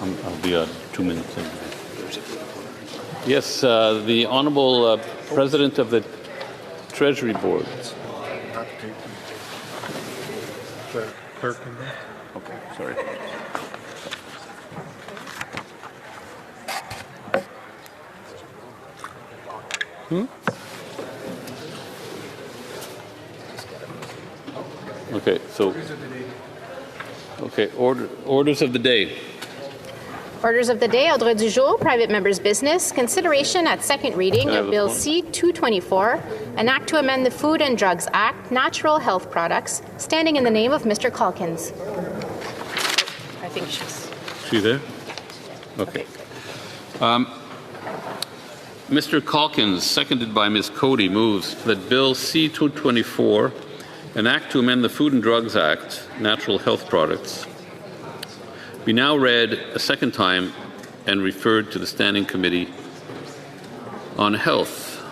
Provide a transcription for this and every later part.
I'll be 2 minutes. Yes, the Honourable President of the Treasury Board. Clerk. Okay, sorry. Okay, so, orders of the day. Orders of the day, ordre du jour, private members' business, consideration at second reading of Bill C-224, an act to amend the Food and Drugs Act, natural health products, standing in the name of Mr. Calkins. I think she's... She there? Okay. Mr. Calkins, seconded by Ms. Cody, moves that Bill C-224, an act to amend the Food and Drugs Act, natural health products, be now read a second time and referred to the Standing Committee on Health.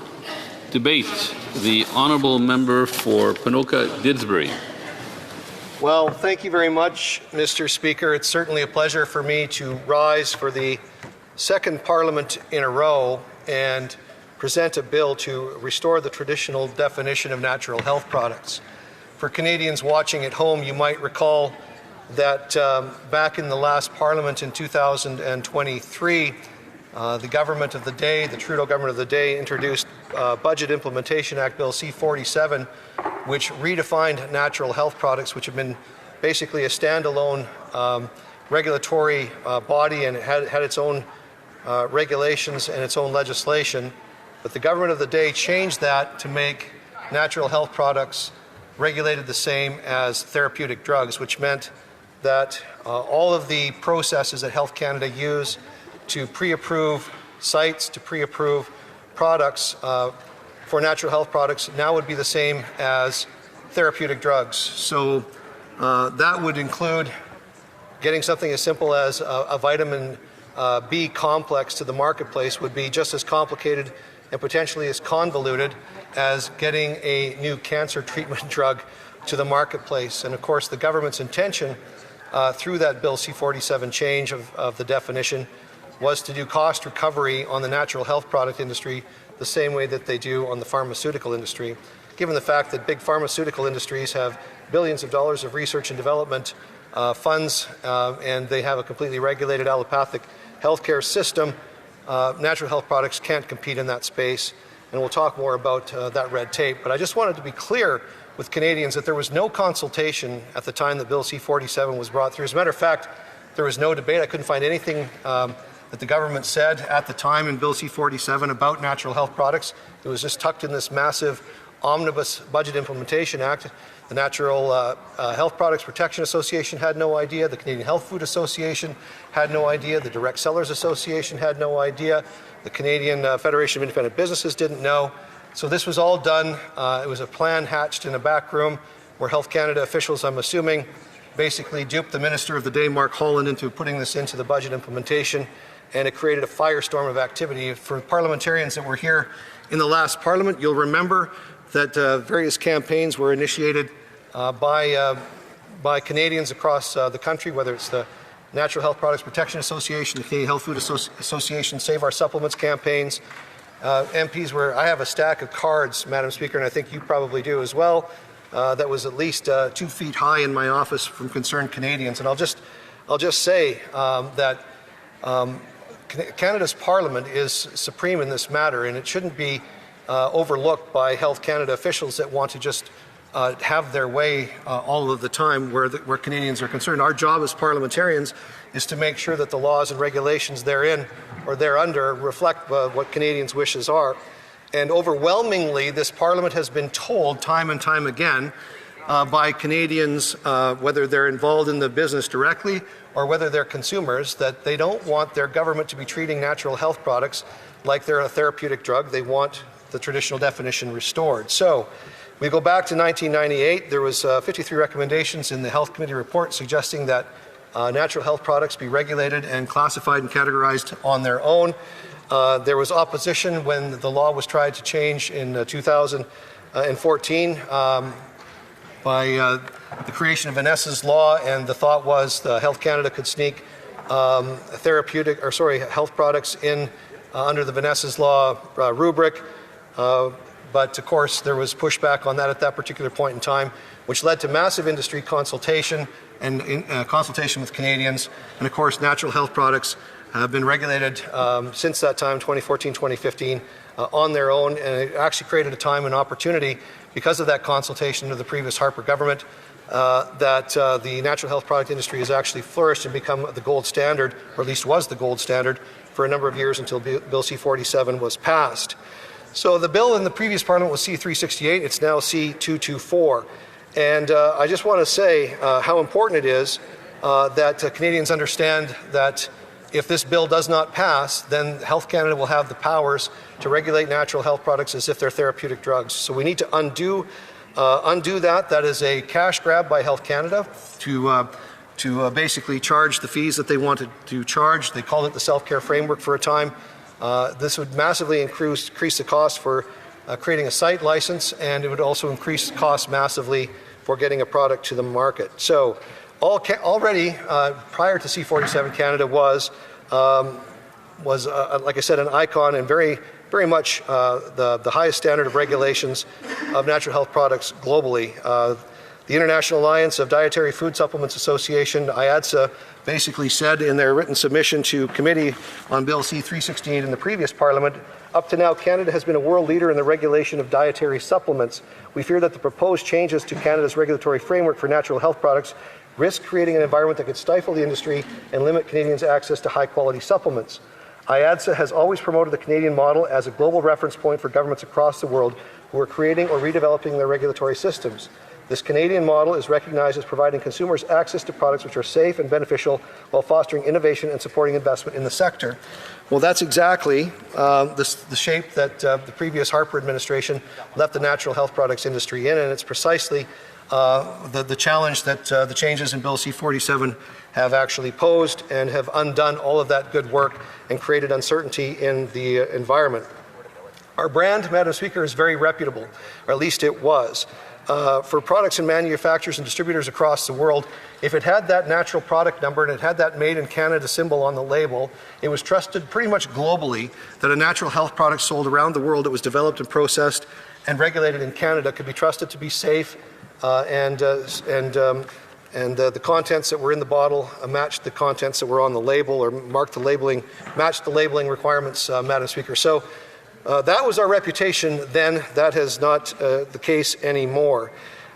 Debate. The Honourable Member for Ponoka-Didsbury. Well, thank you very much, Mr. Speaker. It's certainly a pleasure for me to rise for the second Parliament in a row and present a bill to restore the traditional definition of natural health products. For Canadians watching at home, you might recall that back in the last Parliament in 2023, the government of the day, the Trudeau government of the day, introduced Budget Implementation Act Bill C-47, which redefined natural health products, which have been basically a standalone regulatory body, and it had its own regulations and its own legislation. But the government of the day changed that to make natural health products regulated the same as therapeutic drugs, which meant that all of the processes that Health Canada use to pre-approve sites, to pre-approve products for natural health products now would be the same as therapeutic drugs. So that would include getting something as simple as a vitamin B complex to the marketplace would be just as complicated and potentially as convoluted as getting a new cancer treatment drug to the marketplace. And of course, the government's intention through that Bill C-47 change of the definition was to do cost recovery on the natural health product industry the same way that they do on the pharmaceutical industry. Given the fact that big pharmaceutical industries have billions of dollars of research and development funds and they have a completely regulated allopathic healthcare system, natural health products can't compete in that space. And we'll talk more about that red tape. But I just wanted to be clear with Canadians that there was no consultation at the time that Bill C-47 was brought through. As a matter of fact, there was no debate. I couldn't find anything that the government said at the time in Bill C-47 about natural health products. It was just tucked in this massive omnibus Budget Implementation Act. The Natural Health Products Protection Association had no idea. The Canadian Health Food Association had no idea. The Direct Sellers Association had no idea. The Canadian Federation of Independent Businesses didn't know. So this was all done. It was a plan hatched in a back room where Health Canada officials, I'm assuming, basically duped the Minister of the day, Mark Holland, into putting this into the budget implementation, and it created a firestorm of activity. For parliamentarians that were here in the last Parliament, you'll remember that various campaigns were initiated by Canadians across the country, whether it's the Natural Health Products Protection Association, the Canadian Health Food Association, Save Our Supplements campaigns. MPs were, I have a stack of cards, Madam Speaker, and I think you probably do as well, that was at least 2 feet high in my office from concerned Canadians. And I'll just say that Canada's Parliament is supreme in this matter, and it shouldn't be overlooked by Health Canada officials that want to just have their way all of the time where Canadians are concerned. Our job as parliamentarians is to make sure that the laws and regulations therein or thereunder reflect what Canadians' wishes are. And overwhelmingly, this Parliament has been told time and time again by Canadians, whether they're involved in the business directly or whether they're consumers, that they don't want their government to be treating natural health products like they're a therapeutic drug. They want the traditional definition restored. So we go back to 1998. There was 53 recommendations in the Health Committee report suggesting that natural health products be regulated and classified and categorized on their own. There was opposition when the law was tried to change in 2014 by the creation of Vanessa's Law, and the thought was Health Canada could sneak health products in under the Vanessa's Law rubric. But of course, there was pushback on that at that particular point in time, which led to massive industry consultation and consultation with Canadians. And of course, natural health products have been regulated since that time, 2014, 2015, on their own. And it actually created a time and opportunity because of that consultation of the previous Harper government that the natural health product industry has actually flourished and become the gold standard, or at least was the gold standard, for a number of years until Bill C-47 was passed. So the bill in the previous Parliament was C-368. It's now C-224. And I just want to say how important it is that Canadians understand that if this bill does not pass, then Health Canada will have the powers to regulate natural health products as if they're therapeutic drugs. So we need to undo that. That is a cash grab by Health Canada to basically charge the fees that they wanted to charge. They called it the self-care framework for a time. This would massively increase the cost for creating a site license, and it would also increase costs massively for getting a product to the market. So already prior to C-47, Canada was like I said, an icon and very much the highest standard of regulations of natural health products globally. The International Alliance of Dietary Food Supplements Association, IADSA, basically said in their written submission to committee on Bill C-368 in the previous Parliament, up to now, Canada has been a world leader in the regulation of dietary supplements. We fear that the proposed changes to Canada's regulatory framework for natural health products risk creating an environment that could stifle the industry and limit Canadians' access to high-quality supplements. IADSA has always promoted the Canadian model as a global reference point for governments across the world who are creating or redeveloping their regulatory systems. This Canadian model is recognized as providing consumers access to products which are safe and beneficial while fostering innovation and supporting investment in the sector. Well, that's exactly the shape that the previous Harper administration left the natural health products industry in, and it's precisely the challenge that the changes in Bill C-47 have actually posed and have undone all of that good work and created uncertainty in the environment. Our brand, Madam Speaker, is very reputable, or at least it was. For products and manufacturers and distributors across the world, if it had that natural product number and it had that Made in Canada symbol on the label, it was trusted pretty much globally that a natural health product sold around the world that was developed and processed and regulated in Canada could be trusted to be safe and the contents that were in the bottle matched the contents that were on the label, or matched the labeling requirements, Madam Speaker. So that was our reputation then. That is not the case anymore.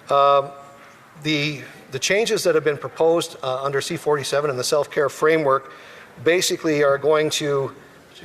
The changes that have been proposed under C-47 and the self-care framework basically are going to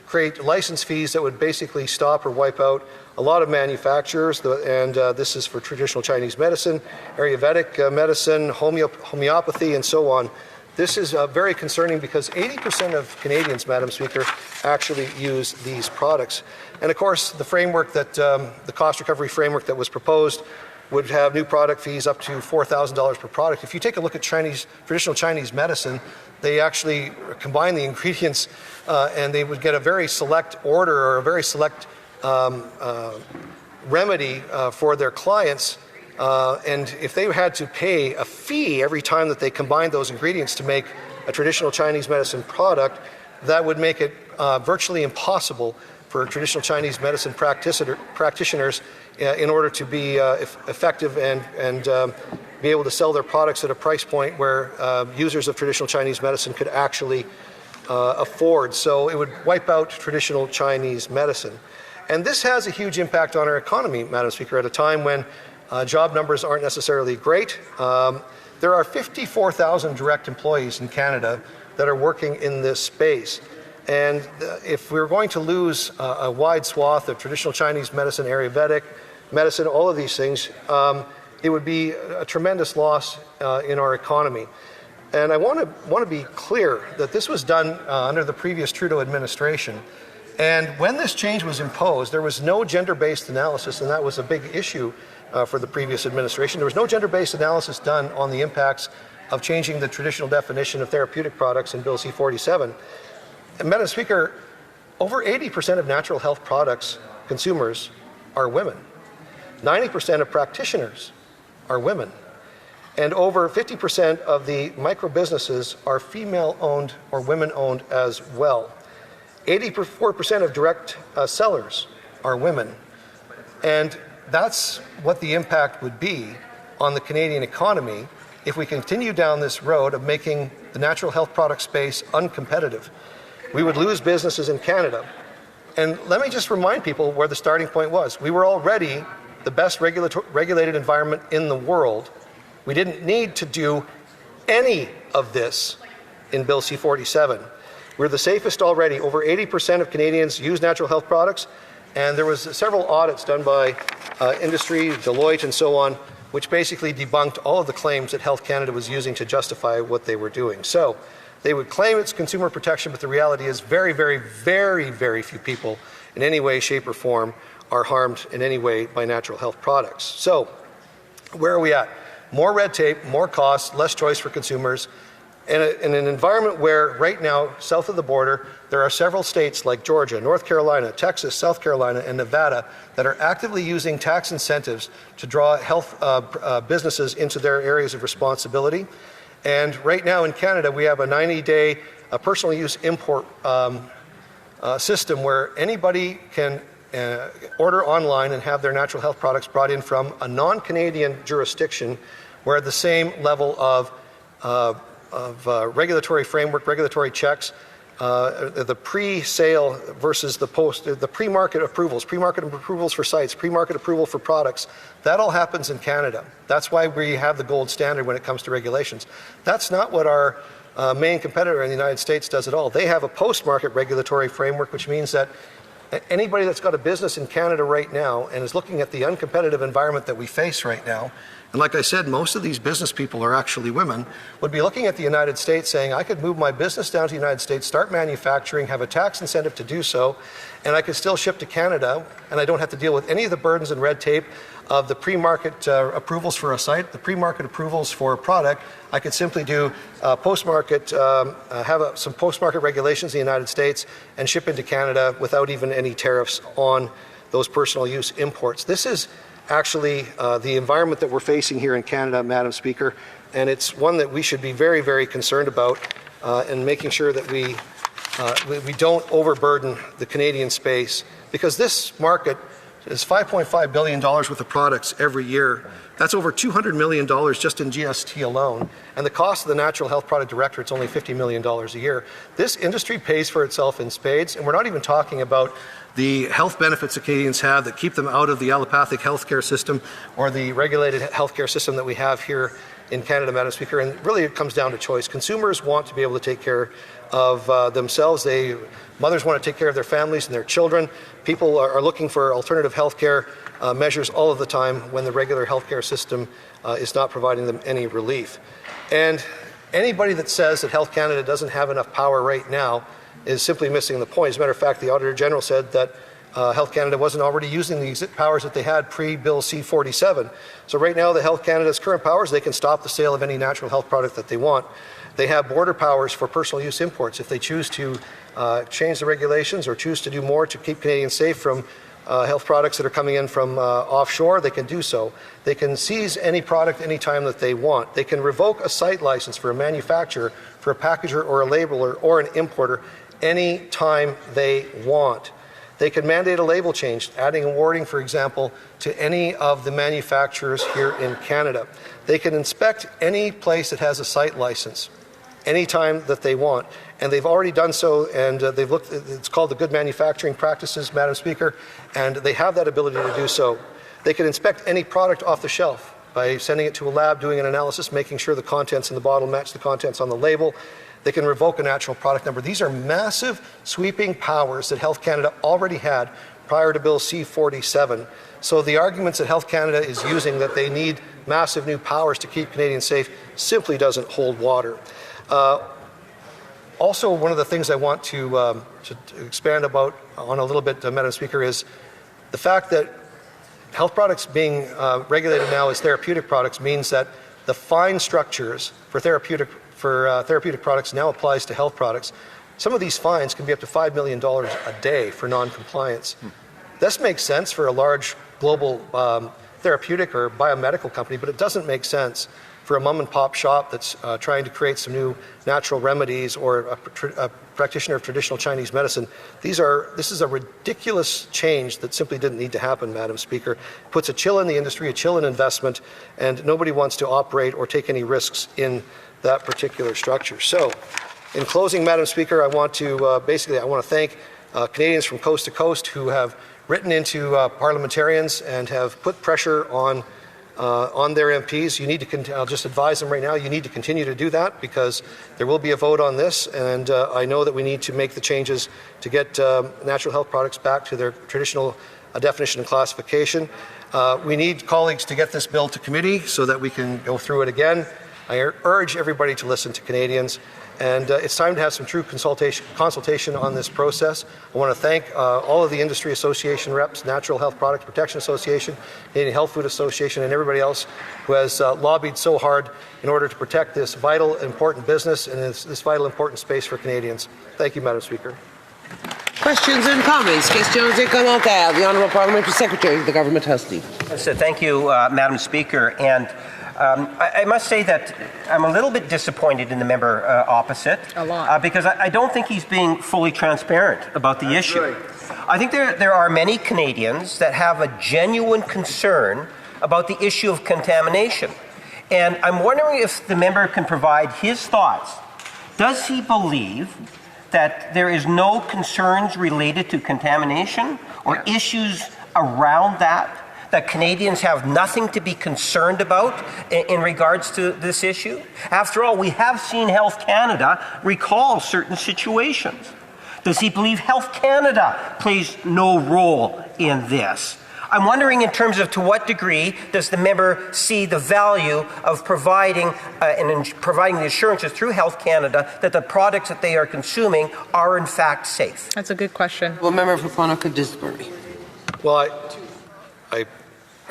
create license fees that would basically stop or wipe out a lot of manufacturers, and this is for traditional Chinese medicine, Ayurvedic medicine, homeopathy, and so on. This is very concerning because 80% of Canadians, Madam Speaker, actually use these products. And of course, the framework that, the cost recovery framework that was proposed would have new product fees up to $4,000 per product. If you take a look at traditional Chinese medicine, they actually combine the ingredients and they would get a very select order or a very select remedy for their clients. And if they had to pay a fee every time that they combined those ingredients to make a traditional Chinese medicine product, that would make it virtually impossible for traditional Chinese medicine practitioners in order to be effective and be able to sell their products at a price point where users of traditional Chinese medicine could actually afford. So it would wipe out traditional Chinese medicine. And this has a huge impact on our economy, Madam Speaker, at a time when job numbers aren't necessarily great. There are 54,000 direct employees in Canada that are working in this space. And if we're going to lose a wide swath of traditional Chinese medicine, Ayurvedic medicine, all of these things, it would be a tremendous loss in our economy. And I want to be clear that this was done under the previous Trudeau administration. And when this change was imposed, there was no gender-based analysis, and that was a big issue for the previous administration. There was no gender-based analysis done on the impacts of changing the traditional definition of therapeutic products in Bill C-47. And Madam Speaker, over 80% of natural health products consumers are women. 90% of practitioners are women. And over 50% of the micro businesses are female-owned or women-owned as well. 84% of direct sellers are women. And that's what the impact would be on the Canadian economy if we continue down this road of making the natural health product space uncompetitive. We would lose businesses in Canada. And let me just remind people where the starting point was. We were already the best regulated environment in the world. We didn't need to do any of this in Bill C-47. We're the safest already. Over 80% of Canadians use natural health products, and there was several audits done by industry, Deloitte and so on, which basically debunked all of the claims that Health Canada was using to justify what they were doing. So they would claim it's consumer protection, but the reality is very, very, very, very few people in any way, shape or form are harmed in any way by natural health products. So where are we at? More red tape, more costs, less choice for consumers. In an environment where right now, south of the border, there are several states like Georgia, North Carolina, Texas, South Carolina, and Nevada that are actively using tax incentives to draw health businesses into their areas of responsibility. And right now in Canada, we have a 90-day personal use import system where anybody can order online and have their natural health products brought in from a non-Canadian jurisdiction where the same level of regulatory framework, regulatory checks, the pre-sale versus the pre-market approvals for sites, pre-market approval for products, that all happens in Canada. That's why we have the gold standard when it comes to regulations. That's not what our main competitor in the United States does at all. They have a post-market regulatory framework, which means that anybody that's got a business in Canada right now and is looking at the uncompetitive environment that we face right now, and like I said, most of these business people are actually women, would be looking at the United States saying, I could move my business down to the United States, start manufacturing, have a tax incentive to do so, and I could still ship to Canada, and I don't have to deal with any of the burdens and red tape of the pre-market approvals for a site, the pre-market approvals for a product. I could simply do post-market, have some post-market regulations in the United States and ship into Canada without even any tariffs on those personal use imports. This is actually the environment that we're facing here in Canada, Madam Speaker, and it's one that we should be very, very concerned about and making sure that we don't overburden the Canadian space, because this market is $5.5 billion worth of products every year. That's over $200 million just in GST alone. And the cost of the Natural Health Product Directorate's only $50 million a year. This industry pays for itself in spades, and we're not even talking about the health benefits that Canadians have that keep them out of the allopathic healthcare system or the regulated healthcare system that we have here in Canada, Madam Speaker. And really it comes down to choice. Consumers want to be able to take care of themselves. Mothers want to take care of their families and their children. People are looking for alternative healthcare measures all of the time when the regular healthcare system is not providing them any relief. And anybody that says that Health Canada doesn't have enough power right now is simply missing the point. As a matter of fact, the Auditor General said that Health Canada wasn't already using the powers that they had pre-Bill C-47. So right now, the Health Canada's current powers, they can stop the sale of any natural health product that they want. They have border powers for personal use imports. If they choose to change the regulations or choose to do more to keep Canadians safe from health products that are coming in from offshore, they can do so. They can seize any product anytime that they want. They can revoke a site license for a manufacturer, for a packager or a labeler or an importer any time they want. They can mandate a label change, adding a warning, for example, to any of the manufacturers here in Canada. They can inspect any place that has a site license anytime that they want. And they've already done so, and they've looked, it's called the Good Manufacturing Practices, Madam Speaker, and they have that ability to do so. They can inspect any product off the shelf by sending it to a lab, doing an analysis, making sure the contents in the bottle match the contents on the label. They can revoke a natural product number. These are massive, sweeping powers that Health Canada already had prior to Bill C-47. So the arguments that Health Canada is using that they need massive new powers to keep Canadians safe simply doesn't hold water. Also, one of the things I want to expand about on a little bit, Madam Speaker, is the fact that health products being regulated now as therapeutic products means that the fine structures for therapeutic products now applies to health products. Some of these fines can be up to $5 million a day for non-compliance. This makes sense for a large global therapeutic or biomedical company, but it doesn't make sense for a mom and pop shop that's trying to create some new natural remedies, or a practitioner of traditional Chinese medicine. This is a ridiculous change that simply didn't need to happen, Madam Speaker. It puts a chill in the industry, a chill in investment, and nobody wants to operate or take any risks in that particular structure. So, in closing, Madam Speaker, I want to thank Canadians from coast to coast who have written into parliamentarians and have put pressure on their MPs. You need to, I'll just advise them right now, you need to continue to do that, because there will be a vote on this, and I know that we need to make the changes to get natural health products back to their traditional definition and classification. We need colleagues to get this bill to committee so that we can go through it again. I urge everybody to listen to Canadians, and it's time to have some true consultation on this process. I want to thank all of the industry association reps, Natural Health Products Protection Association, Canadian Health Food Association, and everybody else who has lobbied so hard in order to protect this vital, important business and this vital, important space for Canadians. Thank you, Madam Speaker. Questions and comments. Questions et commentaires. The Honourable Parliamentary Secretary of the Government House. So thank you, Madam Speaker. And I must say that I'm a little bit disappointed in the member opposite. A lot. Because I don't think he's being fully transparent about the issue. Right. I think there are many Canadians that have a genuine concern about the issue of contamination. And I'm wondering if the member can provide his thoughts. Does he believe that there is no concerns related to contamination or issues around that Canadians have nothing to be concerned about in regards to this issue? After all, we have seen Health Canada recall certain situations. Does he believe Health Canada plays no role in this? I'm wondering in terms of to what degree does the member see the value of providing the assurances through Health Canada that the products that they are consuming are in fact safe? That's a good question. Well, member for Ponoka-Disbury. Well, I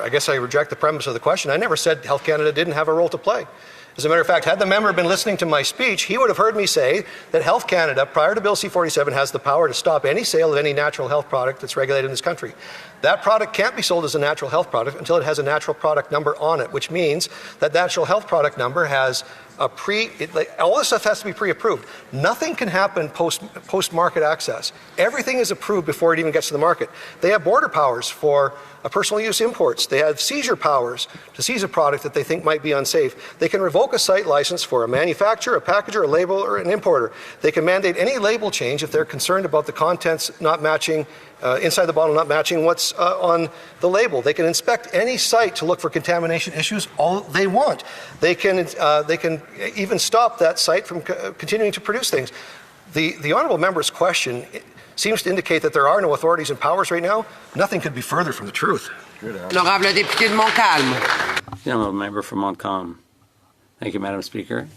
guess I reject the premise of the question. I never said Health Canada didn't have a role to play. As a matter of fact, had the member been listening to my speech, he would have heard me say that Health Canada, prior to Bill C-47, has the power to stop any sale of any natural health product that's regulated in this country. That product can't be sold as a natural health product until it has a natural product number on it, which means that natural health product number has all this stuff has to be pre-approved. Nothing can happen post-market access. Everything is approved before it even gets to the market. They have border powers for personal use imports. They have seizure powers to seize a product that they think might be unsafe. They can revoke a site license for a manufacturer, a packager, a label, or an importer. They can mandate any label change if they're concerned about the contents not matching inside the bottle not matching what's on the label. They can inspect any site to look for contamination issues all they want. They can even stop that site from continuing to produce things. The honourable member's question seems to indicate that there are no authorities and powers right now. Nothing could be further from the truth. Honorable député de Montcalm. The honourable member for Montcalm. Thank you, Madam Speaker.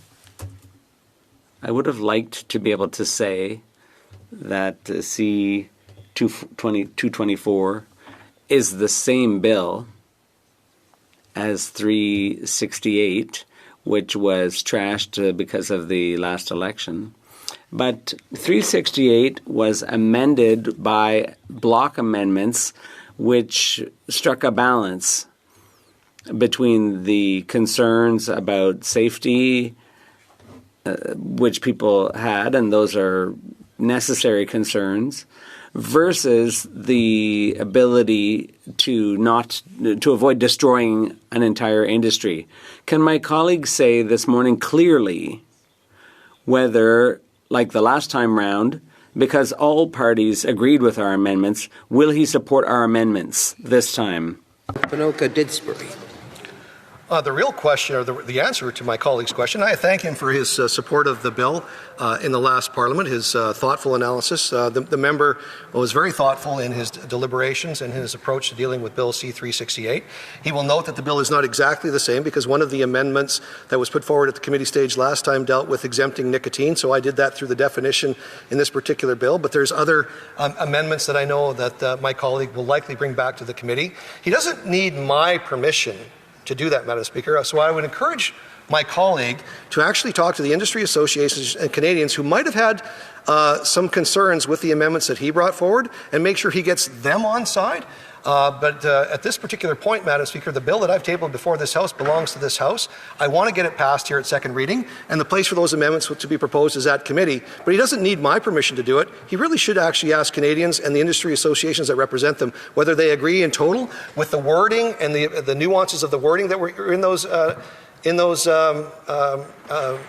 I would have liked to be able to say that C-224 is the same bill as 368, which was trashed because of the last election. But 368 was amended by block amendments which struck a balance between the concerns about safety, which people had, and those are necessary concerns, versus the ability to avoid destroying an entire industry. Can my colleague say this morning clearly whether, like the last time round, because all parties agreed with our amendments, will he support our amendments this time? Ponoka-Disbury. The real question, or the answer to my colleague's question, I thank him for his support of the bill in the last Parliament, his thoughtful analysis. The member was very thoughtful in his deliberations and his approach to dealing with Bill C-368. He will note that the bill is not exactly the same because one of the amendments that was put forward at the committee stage last time dealt with exempting nicotine, so I did that through the definition in this particular bill, but there's other amendments that I know that my colleague will likely bring back to the committee. He doesn't need my permission to do that, Madam Speaker. So I would encourage my colleague to actually talk to the industry associations and Canadians who might have had some concerns with the amendments that he brought forward and make sure he gets them on side. But at this particular point, Madam Speaker, the bill that I've tabled before this House belongs to this House. I want to get it passed here at second reading, and the place for those amendments to be proposed is at committee. But he doesn't need my permission to do it. He really should actually ask Canadians and the industry associations that represent them whether they agree in total with the wording and the nuances of the wording that were in those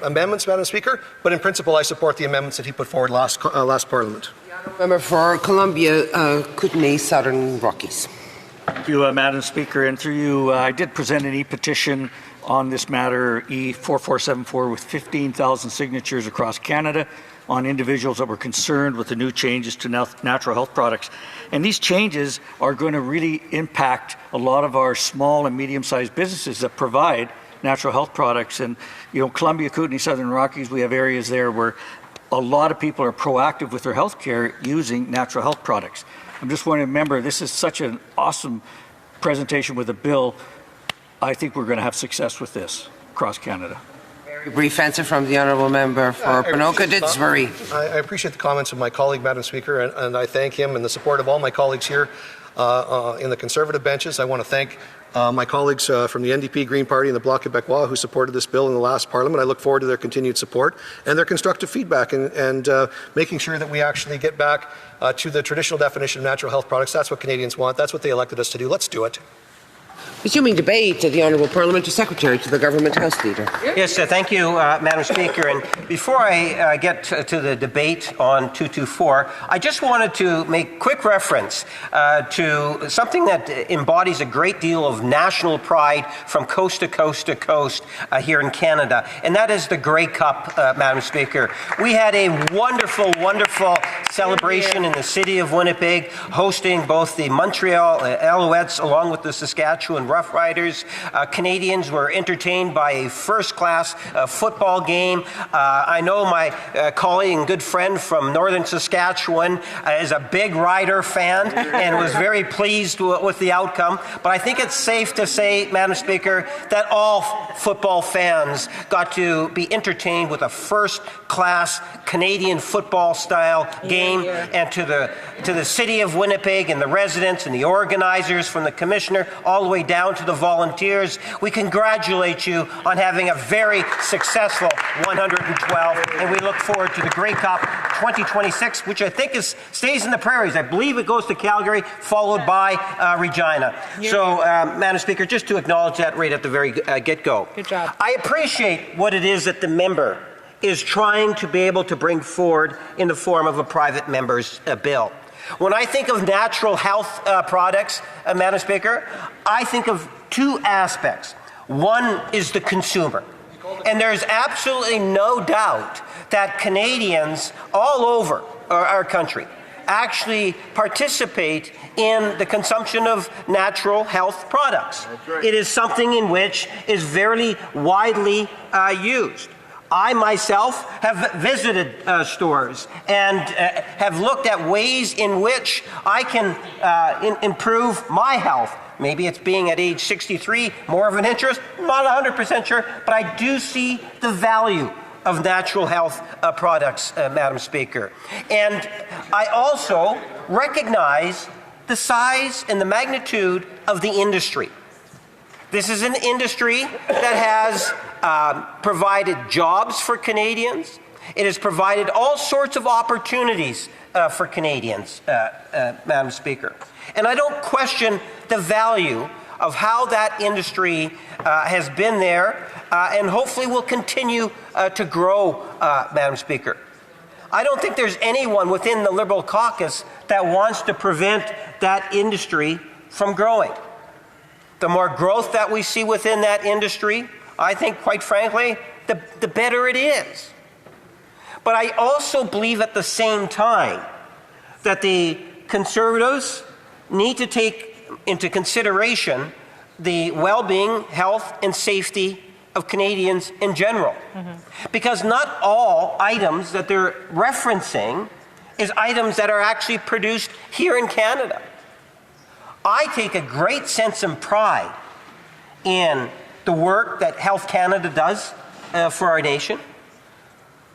amendments, Madam Speaker. But in principle, I support the amendments that he put forward last Parliament. Member for Columbia, Kootenay, Southern Rockies. Thank you, Madam Speaker. And through you, I did present an e-petition on this matter, E4474, with 15,000 signatures across Canada on individuals that were concerned with the new changes to natural health products. And these changes are going to really impact a lot of our small and medium-sized businesses that provide natural health products. And, you know, Columbia, Kootenay, Southern Rockies, we have areas there where a lot of people are proactive with their health care using natural health products. I'm just wanting to remember, this is such an awesome presentation with a bill. I think we're going to have success with this across Canada. Very brief answer from the Honourable Member for Ponoka Didsbury. I appreciate the comments of my colleague, Madam Speaker, and I thank him and the support of all my colleagues here in the Conservative benches. I want to thank my colleagues from the NDP, Green Party and the Bloc Québécois who supported this bill in the last Parliament. I look forward to their continued support and their constructive feedback and making sure that we actually get back to the traditional definition of natural health products. That's what Canadians want. That's what they elected us to do. Let's do it. Resuming debate, the Honourable Parliamentary Secretary to the Government House Leader. Yes, thank you, Madam Speaker. And before I get to the debate on 224, I just wanted to make quick reference to something that embodies a great deal of national pride from coast to coast to coast here in Canada, and that is the Grey Cup, Madam Speaker. We had a wonderful, wonderful celebration in the city of Winnipeg, hosting both the Montreal Alouettes along with the Saskatchewan Rough Riders. Canadians were entertained by a first-class football game. I know my colleague and good friend from northern Saskatchewan is a big Rider fan and was very pleased with the outcome. But I think it's safe to say, Madam Speaker, that all football fans got to be entertained with a first-class Canadian football-style game. And to the city of Winnipeg and the residents and the organizers, from the commissioner all the way down to the volunteers, we congratulate you on having a very successful 112, and we look forward to the Grey Cup 2026, which I think stays in the prairies. I believe it goes to Calgary, followed by Regina. So, Madam Speaker, just to acknowledge that right at the very get-go. Good job. I appreciate what it is that the member is trying to be able to bring forward in the form of a private member's bill. When I think of natural health products, Madam Speaker, I think of two aspects. One is the consumer. And there's absolutely no doubt that Canadians all over our country actually participate in the consumption of natural health products. Right. It is something in which is very widely used. I myself have visited stores and have looked at ways in which I can improve my health. Maybe it's being at age 63 more of an interest, not 100% sure, but I do see the value of natural health products, Madam Speaker. And I also recognize the size and the magnitude of the industry. This is an industry that has provided jobs for Canadians. It has provided all sorts of opportunities for Canadians, Madam Speaker. And I don't question the value of how that industry has been there and hopefully will continue to grow, Madam Speaker. I don't think there's anyone within the Liberal caucus that wants to prevent that industry from growing. The more growth that we see within that industry, I think, quite frankly, the better it is. But I also believe at the same time that the Conservatives need to take into consideration the well-being, health, and safety of Canadians in general. Because not all items that they're referencing is items that are actually produced here in Canada. I take a great sense of pride in the work that Health Canada does for our nation,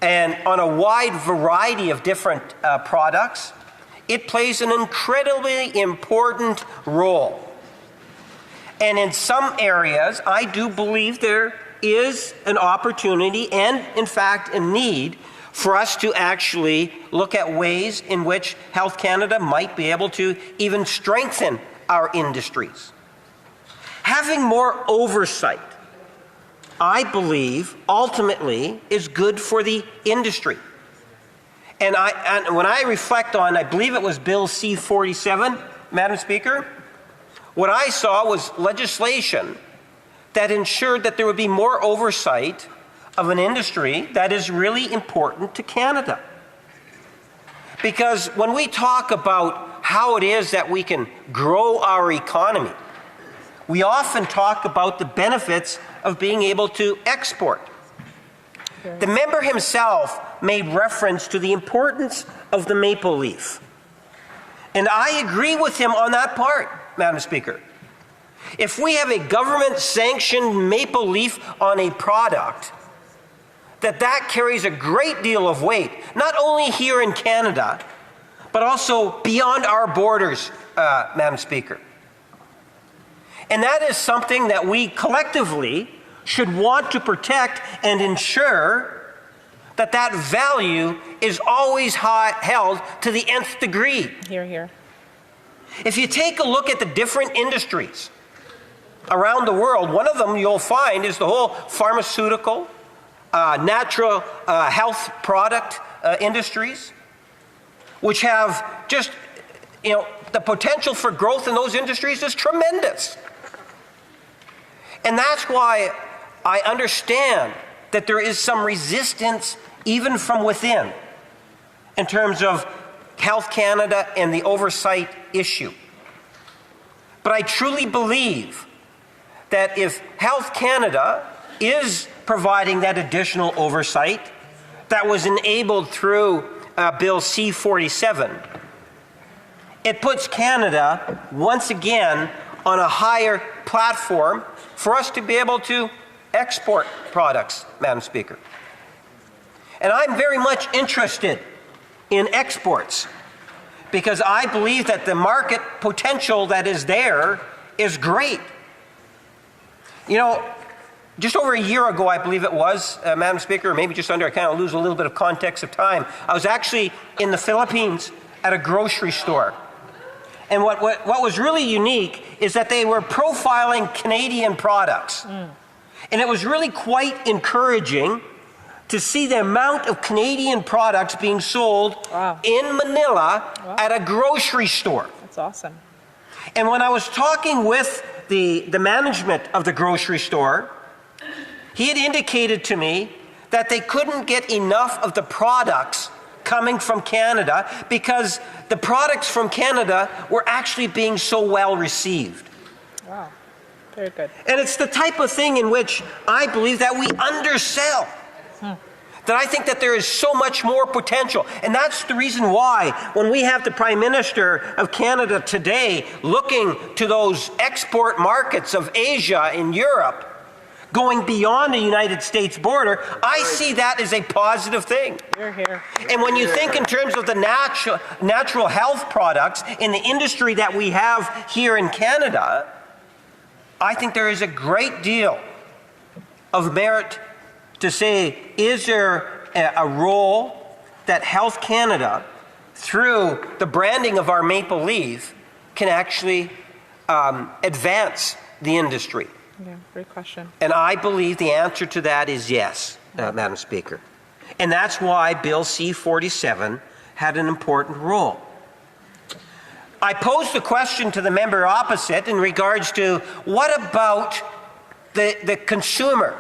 and on a wide variety of different products. it plays an incredibly important role. And in some areas, I do believe there is an opportunity and, in fact, a need for us to actually look at ways in which Health Canada might be able to even strengthen our industries. Having more oversight, I believe, ultimately is good for the industry. And when I reflect on, I believe it was Bill C-47, Madam Speaker, what I saw was legislation that ensured that there would be more oversight of an industry that is really important to Canada. Because when we talk about how it is that we can grow our economy, we often talk about the benefits of being able to export. The member himself made reference to the importance of the maple leaf. And I agree with him on that part, Madam Speaker. If we have a government-sanctioned maple leaf on a product, that carries a great deal of weight, not only here in Canada, but also beyond our borders, Madam Speaker. And that is something that we collectively should want to protect and ensure that that value is always held to the nth degree. Hear, hear. If you take a look at the different industries around the world, one of them you'll find is the whole pharmaceutical, natural health product industries, which have just, the potential for growth in those industries is tremendous. And that's why I understand that there is some resistance even from within in terms of Health Canada and the oversight issue. But I truly believe that if Health Canada is providing that additional oversight that was enabled through Bill C-47, it puts Canada once again on a higher platform for us to be able to export products, Madam Speaker. And I'm very much interested in exports because I believe that the market potential that is there is great. Just over a year ago, I believe it was, Madam Speaker, or maybe just under, I kind of lose a little bit of context of time. I was actually in the Philippines at a grocery store. And what was really unique is that they were profiling Canadian products. And it was really quite encouraging to see the amount of Canadian products being sold in Manila at a grocery store. That's awesome. And when I was talking with the management of the grocery store, he had indicated to me that they couldn't get enough of the products coming from Canada because the products from Canada were actually being so well received. Wow, very good. And it's the type of thing in which I believe that we undersell. That I think that there is so much more potential. And that's the reason why when we have the Prime Minister of Canada today looking to those export markets of Asia and Europe, going beyond the United States border, I see that as a positive thing. Hear, hear. And when you think in terms of the natural health products in the industry that we have here in Canada, I think there is a great deal of merit to say, is there a role that Health Canada, through the branding of our maple leaf, can actually advance the industry? Yeah, great question. And I believe the answer to that is yes, Madam Speaker. And that's why Bill C-47 had an important role. I posed the question to the member opposite in regards to what about the consumer?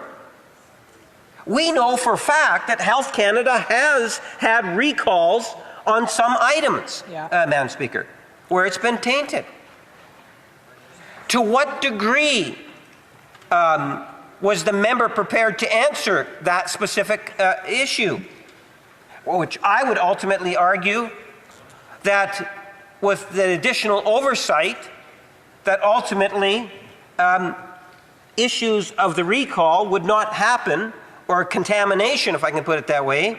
We know for a fact that Health Canada has had recalls on some items, Madam Speaker, where it's been tainted. To what degree was the member prepared to answer that specific issue? Which I would ultimately argue that with the additional oversight, that ultimately issues of the recall would not happen, or contamination, if I can put it that way,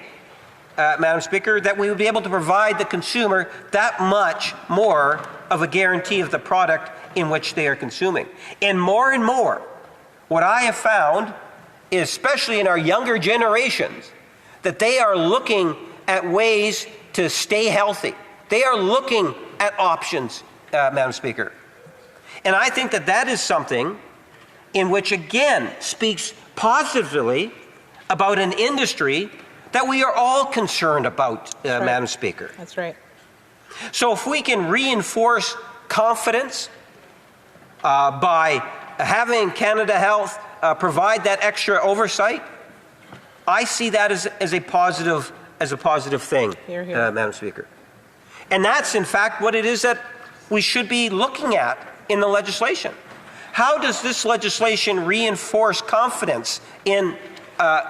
Madam Speaker, that we would be able to provide the consumer that much more of a guarantee of the product in which they are consuming. And more, what I have found, especially in our younger generations, that they are looking at ways to stay healthy. They are looking at options, Madam Speaker. And I think that that is something in which, again, speaks positively about an industry that we are all concerned about, right. Madam Speaker. That's right. So if we can reinforce confidence by having Canada Health provide that extra oversight, I see that as a positive thing, Hear, hear. Madam Speaker. And that's in fact what it is that we should be looking at in the legislation. How does this legislation reinforce confidence in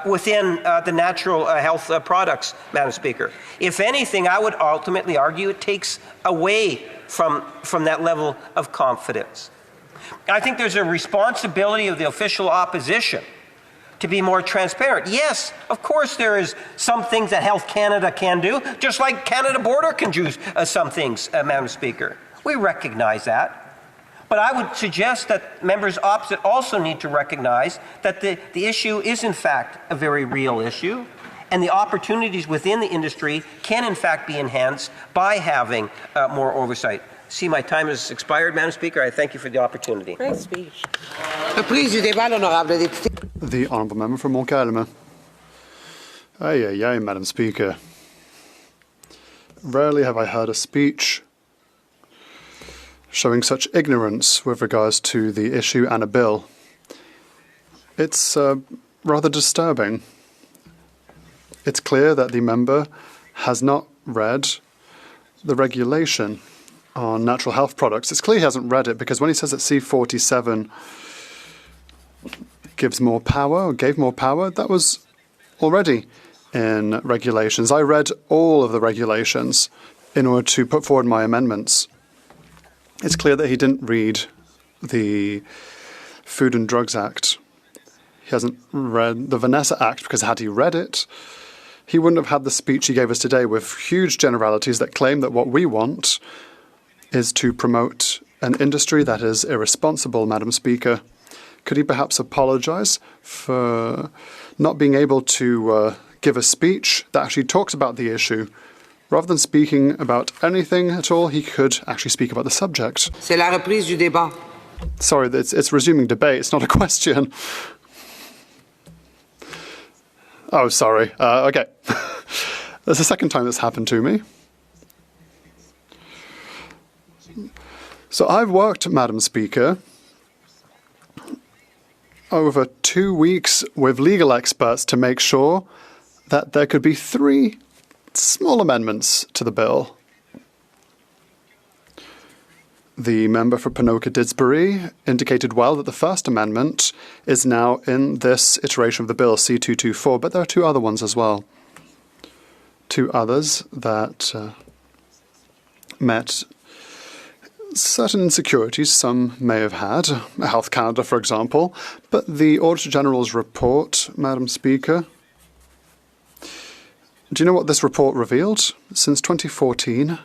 within the natural health products, Madam Speaker? If anything, I would ultimately argue it takes away from that level of confidence. I think there's a responsibility of the official opposition to be more transparent. Yes, of course there is some things that Health Canada can do, just like Canada Border can do some things, Madam Speaker. We recognize that. But I would suggest that members opposite also need to recognize that the issue is in fact a very real issue, and the opportunities within the industry can in fact be enhanced by having more oversight. See, my time has expired, Madam Speaker. I thank you for the opportunity. Great speech. Reprise du débat, l'honorable député. The honourable member for Montcalm. Aye, Madam Speaker. Rarely have I heard a speech showing such ignorance with regards to the issue and a bill. It's rather disturbing. It's clear that the member has not read the regulation on natural health products. It's clear he hasn't read it, because when he says that C-47 gives more power, or gave more power, that was already in regulations. I read all of the regulations in order to put forward my amendments. It's clear that he didn't read the Food and Drugs Act. He hasn't read the Vanessa Act, because had he read it, he wouldn't have had the speech he gave us today with huge generalities that claim that what we want is to promote an industry that is irresponsible, Madam Speaker. Could he perhaps apologise for not being able to give a speech that actually talks about the issue? Rather than speaking about anything at all, he could actually speak about the subject. C'est la reprise du débat. Sorry, it's resuming debate. It's not a question. Oh, sorry. Okay. That's the second time that's happened to me. So I've worked, Madam Speaker, over 2 weeks with legal experts to make sure that there could be 3 small amendments to the bill. The member for Ponoka-Didsbury indicated well that the first amendment is now in this iteration of the bill, C-224, but there are 2 other ones as well. 2 others that met certain insecurities some may have had, Health Canada, for example, but the Auditor General's report, Madam Speaker, do you know what this report revealed? Since 2014,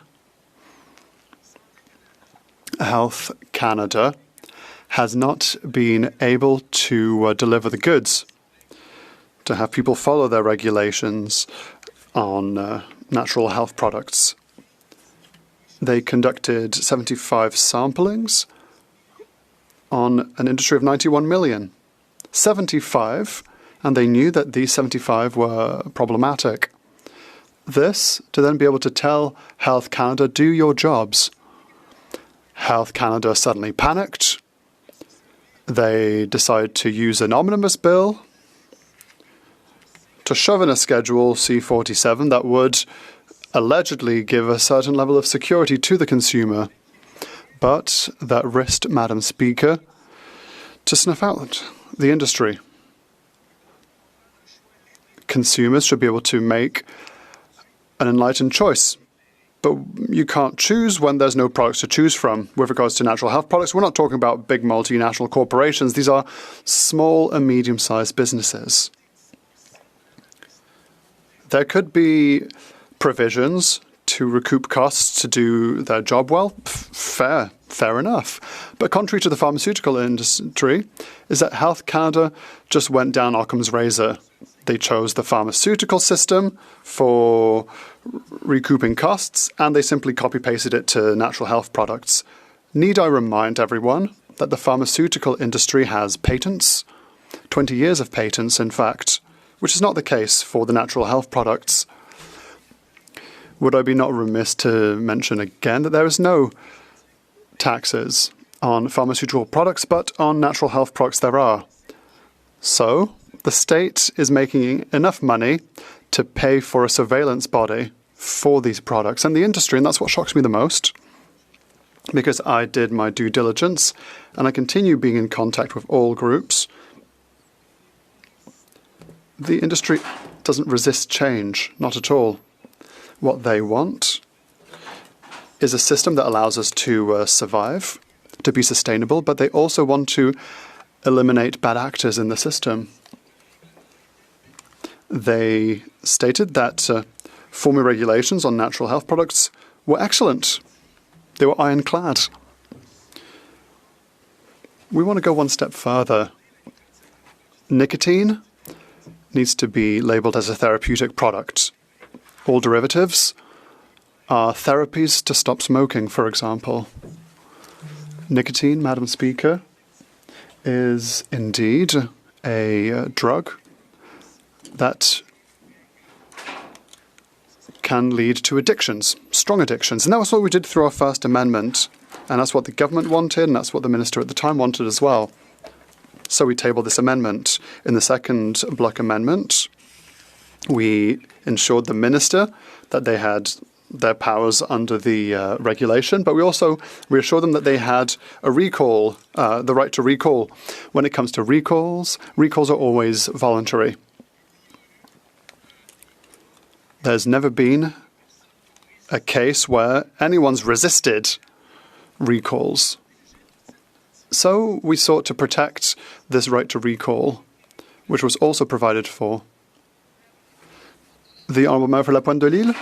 Health Canada has not been able to deliver the goods, to have people follow their regulations on natural health products. They conducted 75 samplings on an industry of 91 million. 75, and they knew that these 75 were problematic. This to then be able to tell Health Canada, do your jobs. Health Canada suddenly panicked. They decided to use an omnibus bill to shove in a Schedule C-47 that would allegedly give a certain level of security to the consumer, but that risked, Madam Speaker, to snuff out the industry. Consumers should be able to make an enlightened choice, but you can't choose when there's no products to choose from. With regards to natural health products, we're not talking about big multinational corporations. These are small and medium-sized businesses. There could be provisions to recoup costs to do their job well. Fair enough. But contrary to the pharmaceutical industry, is that Health Canada just went down Occam's razor. They chose the pharmaceutical system for recouping costs, and they simply copy-pasted it to natural health products. Need I remind everyone that the pharmaceutical industry has patents? 20 years of patents, in fact, which is not the case for the natural health products. Would I be not remiss to mention again that there is no taxes on pharmaceutical products, but on natural health products there are. So, the state is making enough money to pay for a surveillance body for these products and the industry, and that's what shocks me the most, because I did my due diligence and I continue being in contact with all groups. The industry doesn't resist change, not at all. What they want is a system that allows us to survive, to be sustainable, but they also want to eliminate bad actors in the system. They stated that former regulations on natural health products were excellent. They were ironclad. We want to go one step further. Nicotine needs to be labeled as a therapeutic product. All derivatives are therapies to stop smoking, for example. Nicotine, Madam Speaker, is indeed a drug that can lead to addictions, strong addictions. And that was what we did through our First Amendment. And that's what the government wanted, and that's what the minister at the time wanted as well. So we tabled this amendment. In the second block amendment, we ensured the minister that they had their powers under the regulation, but we also reassured them that they had a recall, the right to recall. When it comes to recalls, recalls are always voluntary. There's never been a case where anyone's resisted recalls. So we sought to protect this right to recall, which was also provided for. The Honourable Member for La Pointe de Lille.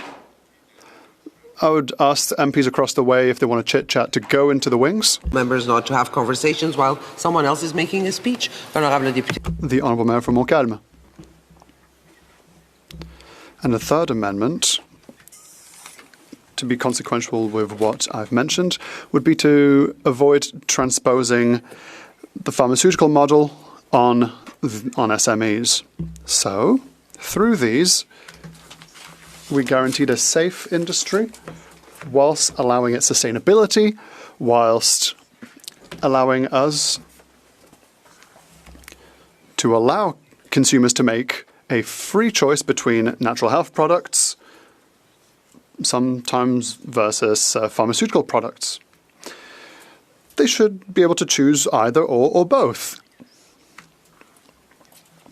I would ask the MPs across the way, if they want to chit-chat, to go into the wings. Members not to have conversations while someone else is making a speech. Honourable Député. The Honourable Member for Montcalm. And the third amendment, to be consequential with what I've mentioned, would be to avoid transposing the pharmaceutical model on SMEs. So, through these, we guaranteed a safe industry whilst allowing its sustainability, whilst allowing us to allow consumers to make a free choice between natural health products, sometimes versus pharmaceutical products. They should be able to choose either or both.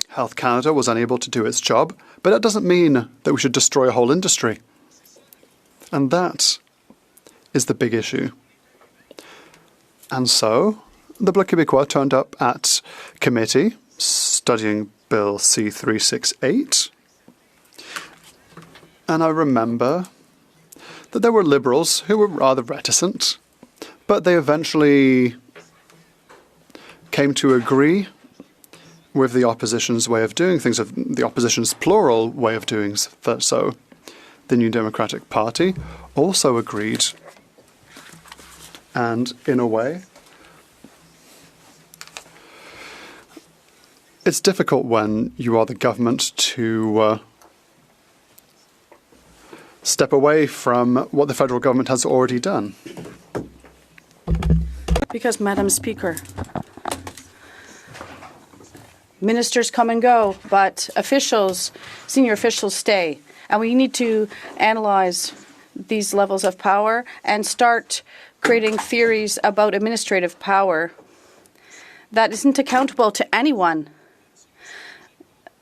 Health Canada was unable to do its job, but that doesn't mean that we should destroy a whole industry. And that is the big issue. And so, the Bloc Québécois turned up at committee, studying Bill C-368. And I remember that there were Liberals who were rather reticent, but they eventually came to agree with the opposition's way of doing things, of the opposition's plural way of doing so. The New Democratic Party also agreed. And in a way, it's difficult when you are the government to step away from what the federal government has already done. Because, Madam Speaker, ministers come and go, but officials, senior officials stay. And we need to analyze these levels of power and start creating theories about administrative power that isn't accountable to anyone.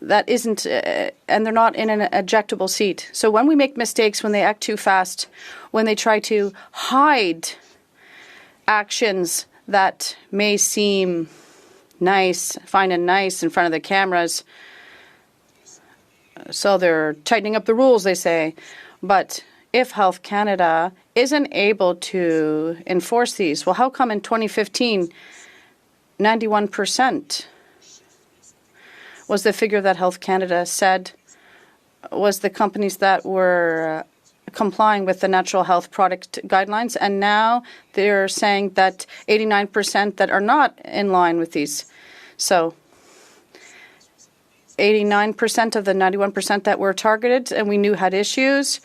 That isn't, and they're not in an ejectable seat. So when we make mistakes, when they act too fast, when they try to hide actions that may seem nice, fine and nice in front of the cameras, So they're tightening up the rules, they say. But if Health Canada isn't able to enforce these, well, how come in 2015, 91% was the figure that Health Canada said was the companies that were complying with the natural health product guidelines, and now they're saying that 89% that are not in line with these. So 89% of the 91% that were targeted and we knew had issues,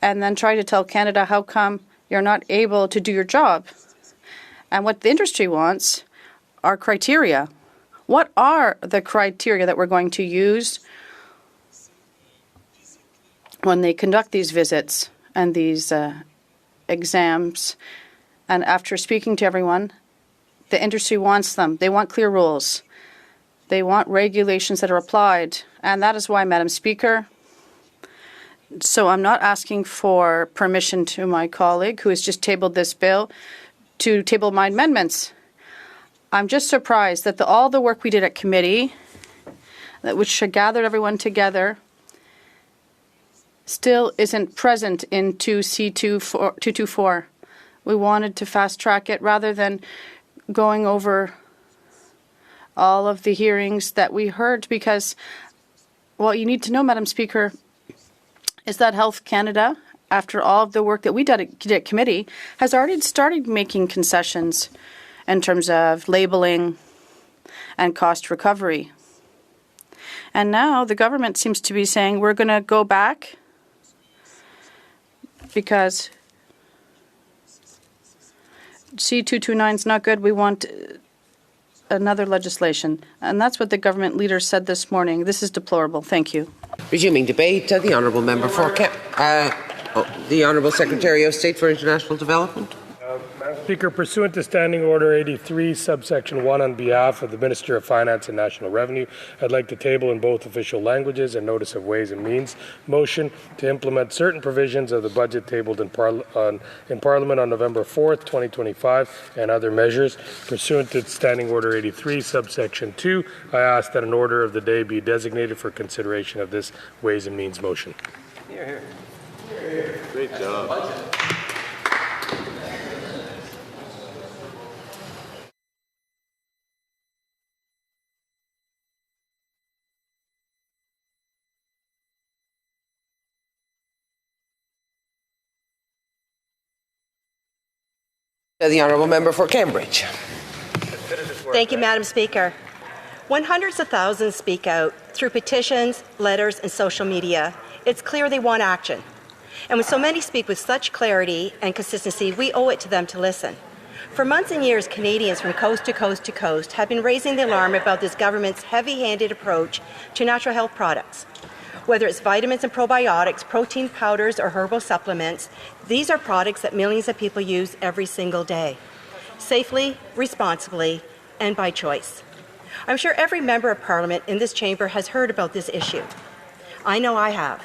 and then try to tell Canada how come you're not able to do your job. And what the industry wants are criteria. What are the criteria that we're going to use when they conduct these visits and these exams? And after speaking to everyone, the industry wants them. They want clear rules. They want regulations that are applied. And that is why, Madam Speaker, so I'm not asking for permission to my colleague who has just tabled this bill to table my amendments. I'm just surprised that all the work we did at committee, which gathered everyone together, still isn't present in C-224. We wanted to fast track it rather than going over all of the hearings that we heard, because what you need to know, Madam Speaker, is that Health Canada, after all of the work that we did at committee, has already started making concessions in terms of labeling and cost recovery. And now the government seems to be saying we're going to go back because C-229 is not good. We want another legislation. And that's what the government leader said this morning. This is deplorable. Thank you. Resuming debate, the honourable member for the Honourable Secretary of State for International Development. Madam Speaker, pursuant to Standing Order 83, subsection 1, on behalf of the Minister of Finance and National Revenue, I'd like to table in both official languages a notice of Ways and Means motion to implement certain provisions of the budget tabled in Parliament on November 4th, 2025, and other measures. Pursuant to Standing Order 83, subsection 2, I ask that an order of the day be designated for consideration of this Ways and Means motion. Here, here. Great job. The honourable member for Cambridge. Thank you, Madam Speaker. When hundreds of thousands speak out through petitions, letters, and social media, it's clear they want action. And when so many speak with such clarity and consistency, we owe it to them to listen. For months and years, Canadians from coast to coast to coast have been raising the alarm about this government's heavy-handed approach to natural health products. Whether it's vitamins and probiotics, protein powders, or herbal supplements, these are products that millions of people use every single day, safely, responsibly, and by choice. I'm sure every member of Parliament in this chamber has heard about this issue. I know I have.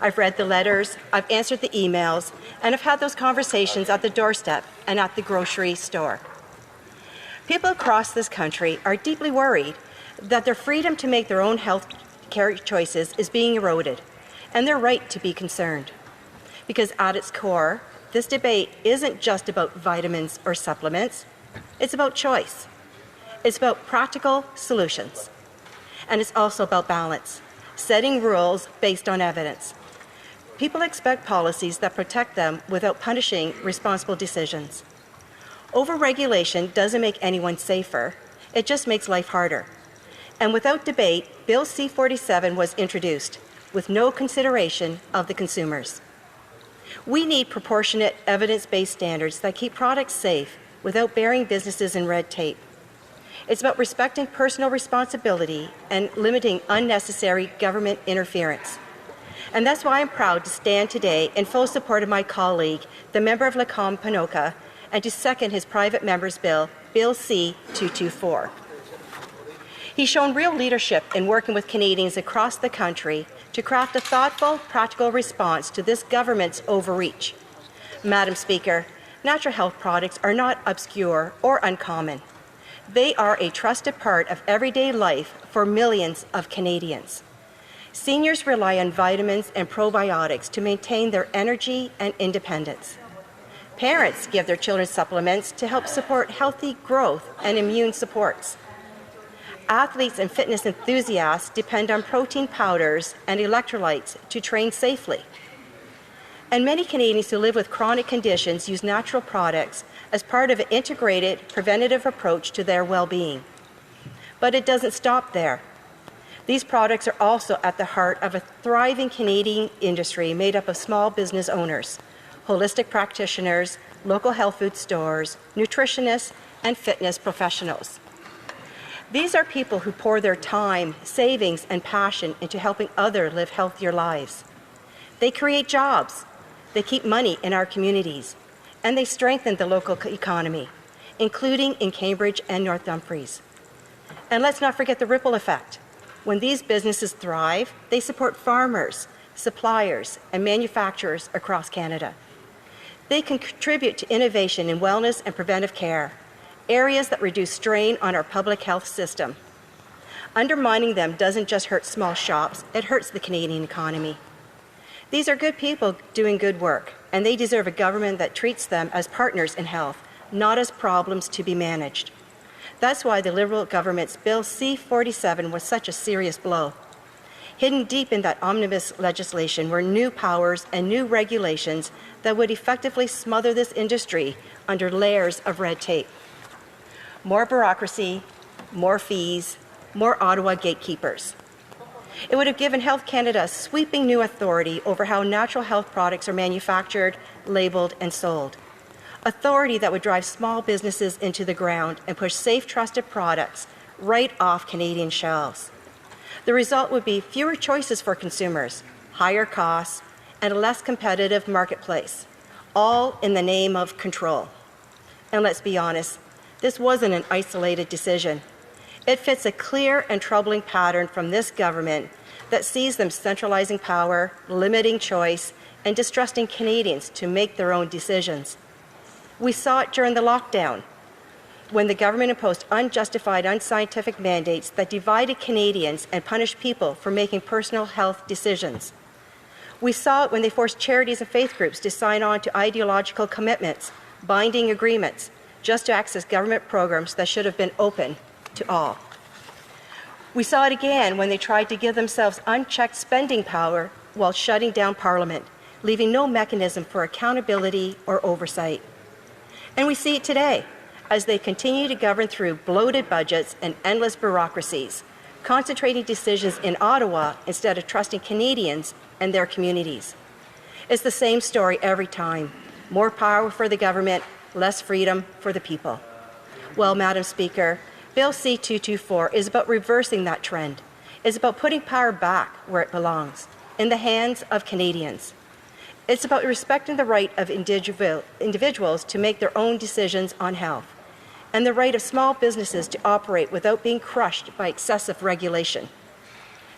I've read the letters, I've answered the emails, and I've had those conversations at the doorstep and at the grocery store. People across this country are deeply worried that their freedom to make their own health care choices is being eroded, and they're right to be concerned. Because at its core, this debate isn't just about vitamins or supplements, it's about choice. It's about practical solutions. And it's also about balance, setting rules based on evidence. People expect policies that protect them without punishing responsible decisions. Over-regulation doesn't make anyone safer, it just makes life harder. And without debate, Bill C-47 was introduced, with no consideration of the consumers. We need proportionate, evidence-based standards that keep products safe without burying businesses in red tape. It's about respecting personal responsibility and limiting unnecessary government interference. And that's why I'm proud to stand today in full support of my colleague, the member of Lacombe-Ponoka, and to second his private member's bill, Bill C-224. He's shown real leadership in working with Canadians across the country to craft a thoughtful, practical response to this government's overreach. Madam Speaker, natural health products are not obscure or uncommon. They are a trusted part of everyday life for millions of Canadians. Seniors rely on vitamins and probiotics to maintain their energy and independence. Parents give their children supplements to help support healthy growth and immune supports. Athletes and fitness enthusiasts depend on protein powders and electrolytes to train safely. And many Canadians who live with chronic conditions use natural products as part of an integrated preventative approach to their well-being. But it doesn't stop there. These products are also at the heart of a thriving Canadian industry made up of small business owners, holistic practitioners, local health food stores, nutritionists, and fitness professionals. These are people who pour their time, savings, and passion into helping others live healthier lives. They create jobs, they keep money in our communities, and they strengthen the local economy, including in Cambridge and North Dumfries. And let's not forget the ripple effect. When these businesses thrive, they support farmers, suppliers, and manufacturers across Canada. They can contribute to innovation in wellness and preventive care, areas that reduce strain on our public health system. Undermining them doesn't just hurt small shops, it hurts the Canadian economy. These are good people doing good work, and they deserve a government that treats them as partners in health, not as problems to be managed. That's why the Liberal government's Bill C-47 was such a serious blow. Hidden deep in that omnibus legislation were new powers and new regulations that would effectively smother this industry under layers of red tape. More bureaucracy, more fees, more Ottawa gatekeepers. It would have given Health Canada a sweeping new authority over how natural health products are manufactured, labelled, and sold. Authority that would drive small businesses into the ground and push safe, trusted products right off Canadian shelves. The result would be fewer choices for consumers, higher costs, and a less competitive marketplace, all in the name of control. And let's be honest, this wasn't an isolated decision. It fits a clear and troubling pattern from this government that sees them centralizing power, limiting choice, and distrusting Canadians to make their own decisions. We saw it during the lockdown, when the government imposed unjustified, unscientific mandates that divided Canadians and punished people for making personal health decisions. We saw it when they forced charities and faith groups to sign on to ideological commitments, binding agreements, just to access government programs that should have been open to all. We saw it again when they tried to give themselves unchecked spending power while shutting down Parliament, leaving no mechanism for accountability or oversight. And we see it today as they continue to govern through bloated budgets and endless bureaucracies, concentrating decisions in Ottawa instead of trusting Canadians and their communities. It's the same story every time. More power for the government, less freedom for the people. Well, Madam Speaker, Bill C-224 is about reversing that trend. It's about putting power back where it belongs, in the hands of Canadians. It's about respecting the right of individuals to make their own decisions on health, and the right of small businesses to operate without being crushed by excessive regulation.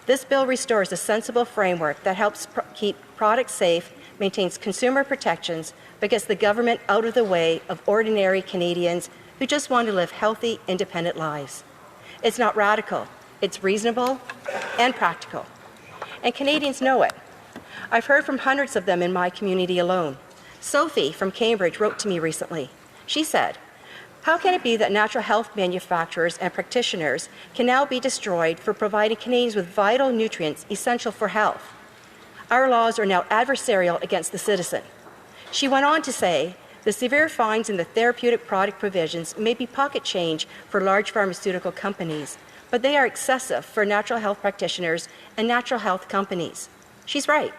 This bill restores a sensible framework that helps keep products safe, maintains consumer protections, but gets the government out of the way of ordinary Canadians who just want to live healthy, independent lives. It's not radical, it's reasonable and practical. And Canadians know it. I've heard from hundreds of them in my community alone. Sophie from Cambridge wrote to me recently. She said, "How can it be that natural health manufacturers and practitioners can now be destroyed for providing Canadians with vital nutrients essential for health? Our laws are now adversarial against the citizen." She went on to say, "The severe fines in the therapeutic product provisions may be pocket change for large pharmaceutical companies, but they are excessive for natural health practitioners and natural health companies." She's right.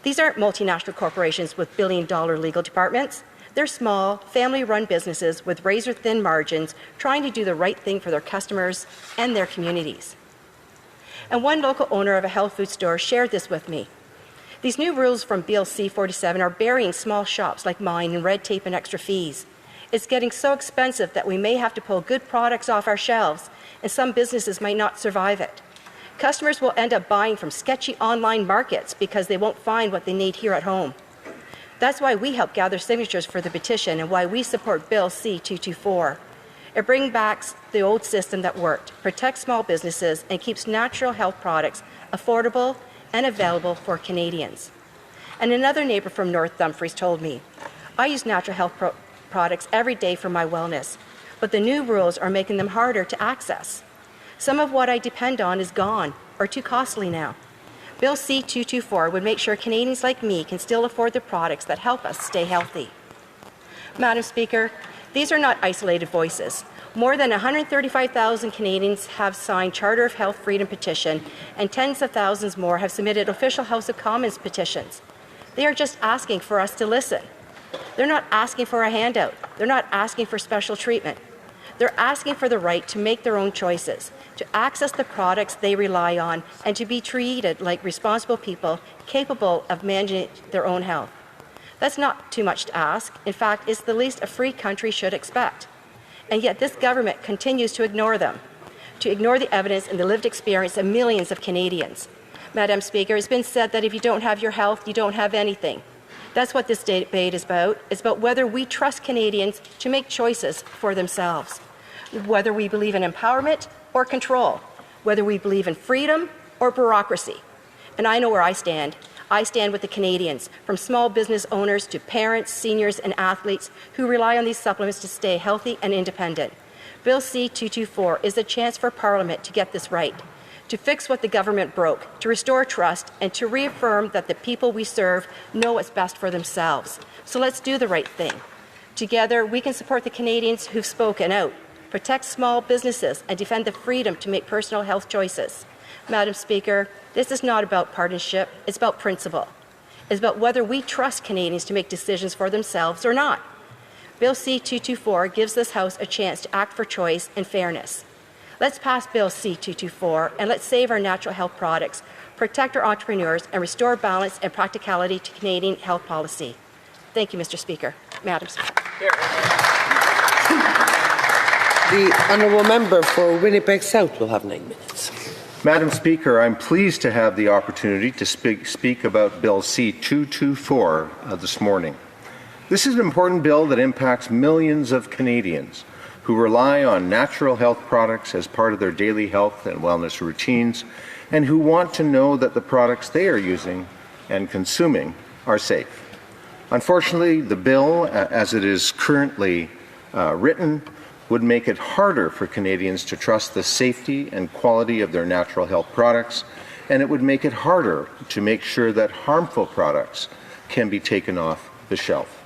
These aren't multinational corporations with billion-dollar legal departments. They're small, family-run businesses with razor-thin margins trying to do the right thing for their customers and their communities. And one local owner of a health food store shared this with me. These new rules from Bill C-47 are burying small shops like mine in red tape and extra fees. It's getting so expensive that we may have to pull good products off our shelves, and some businesses might not survive it. Customers will end up buying from sketchy online markets because they won't find what they need here at home. That's why we help gather signatures for the petition and why we support Bill C-224. It brings back the old system that worked, protects small businesses, and keeps natural health products affordable, and available for Canadians. And another neighbour from North Dumfries told me, I use natural health products every day for my wellness, but the new rules are making them harder to access. Some of what I depend on is gone or too costly now. Bill C-224 would make sure Canadians like me can still afford the products that help us stay healthy. Madam Speaker, these are not isolated voices. More than 135,000 Canadians have signed Charter of Health Freedom petition, and tens of thousands more have submitted official House of Commons petitions. They are just asking for us to listen. They're not asking for a handout. They're not asking for special treatment. They're asking for the right to make their own choices, to access the products they rely on, and to be treated like responsible people capable of managing their own health. That's not too much to ask. In fact, it's the least a free country should expect. And yet this government continues to ignore them, to ignore the evidence and the lived experience of millions of Canadians. Madam Speaker, it's been said that if you don't have your health, you don't have anything. That's what this debate is about. It's about whether we trust Canadians to make choices for themselves, whether we believe in empowerment or control, whether we believe in freedom or bureaucracy. And I know where I stand. I stand with the Canadians, from small business owners to parents, seniors, and athletes who rely on these supplements to stay healthy and independent. Bill C-224 is a chance for Parliament to get this right, to fix what the government broke, to restore trust, and to reaffirm that the people we serve know what's best for themselves. So let's do the right thing. Together, we can support the Canadians who've spoken out, protect small businesses, and defend the freedom to make personal health choices. Madam Speaker, this is not about partisanship, it's about principle. It's about whether we trust Canadians to make decisions for themselves or not. Bill C-224 gives this House a chance to act for choice and fairness. Let's pass Bill C-224 and let's save our natural health products, protect our entrepreneurs, and restore balance and practicality to Canadian health policy. Thank you, Mr. Speaker. Madam Speaker. The honourable member for Winnipeg South will have 9 minutes. Madam Speaker, I'm pleased to have the opportunity to speak about Bill C-224 this morning. This is an important bill that impacts millions of Canadians who rely on natural health products as part of their daily health and wellness routines, and who want to know that the products they are using and consuming are safe. Unfortunately, the bill, as it is currently written, would make it harder for Canadians to trust the safety and quality of their natural health products, and it would make it harder to make sure that harmful products can be taken off the shelf.